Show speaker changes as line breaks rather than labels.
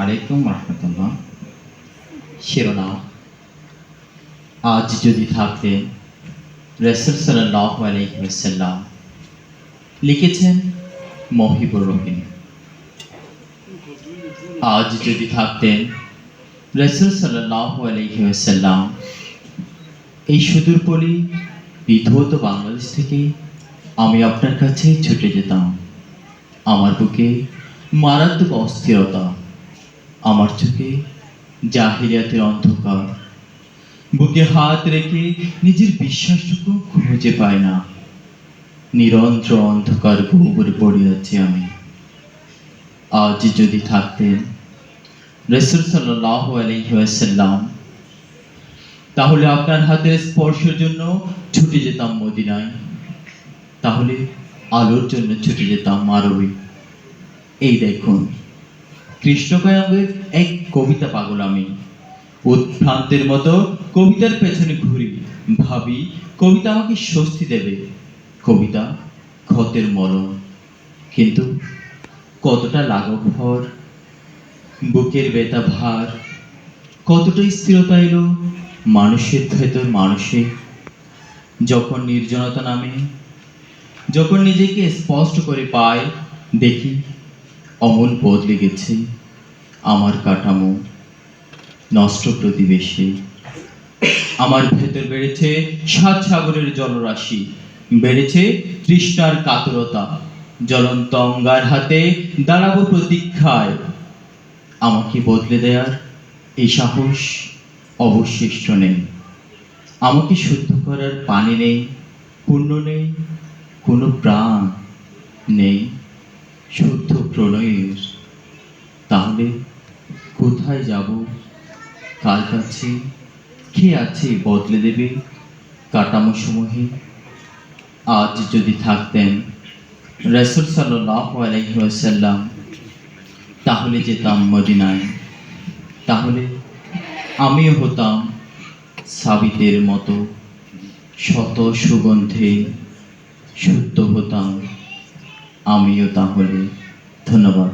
আলাইকুম রহমতুল্লাহ। শিরোনাম: আজ যদি থাকতেন। রাসূল সাল্লাল্লাহু আলাইহি ওয়াসাল্লাম। লিখেছেন মহিবুর রহিম। আজ যদি থাকতেন রাসূল সাল্লাল্লাহু আলাইহি ওয়াসাল্লাম, এই সুদূর পল্লী বিধৌত বাংলাদেশ থেকে আমি আপনার কাছে ছুটে যেতাম। আমার বুকে মারাত্মক অস্থিরতা, আমার চোখে জাহিলিয়াতের অন্ধকার, বুকে হাত রেখে নিজের বিশ্বাসটুকু খুঁজে পাই না। নিরন্তর অন্ধকার গহ্বরে পড়ে আছি আমি। আজ যদি থাকতেন রাসূল সাল্লাল্লাহু আলাইহি ওয়াসাল্লাম, তাহলে আপনার হাতের স্পর্শের জন্য ছুটে যেতাম মদিনায়, তাহলে আলোর জন্য ছুটে যেতাম আরবে। এই দেখুন, কৃষ্ণকায়েমের এক কবিতা পাগল আমি। উদ্ভ্রান্তের মতো কবিতার পেছনে ঘুরি, ভাবি কবিতা আমাকে স্বস্তি দেবে, কবিতা ক্ষতের মলম। কিন্তু কতটা লাঘব ভর, বুকের বেতা ভার, কতটা স্থিরতা এলো মানুষের ভেতর মানুষে, যখন নির্জনতা নামে, যখন নিজেকে স্পষ্ট করে পাই, দেখি অমূল বদলে গেছে আমার কাঠামো। নষ্ট প্রতিবেশী, আমার ভেতর বেড়েছে 7 সাগরের জলরাশি, বেড়েছে তৃষ্ণার কাতরতা। জ্বলন্ত অঙ্গার হাতে দাঁড়াবো প্রতীক্ষায়। আমাকে বদলে দেয়ার এই সাহস অবশিষ্ট নেই। আমাকে শুদ্ধ করার পানি নেই, পুণ্য নেই, কোনো প্রাণ নেই শুদ্ধ প্রণয়ের। তাহলে কোথায় যাব, কার কাছে, কে আছে বদলে দেবে কাঠামো সমূহে? আজ যদি থাকতেন রাসূল সাল্লাল্লাহু আলাইহি ওয়াসাল্লাম, তাহলে যেতাম মদিনায়, তাহলে আমিও হতাম সাবিতের মতো শত সুগন্ধে শুদ্ধ হতাম আমিও তাহলে। ধন্যবাদ।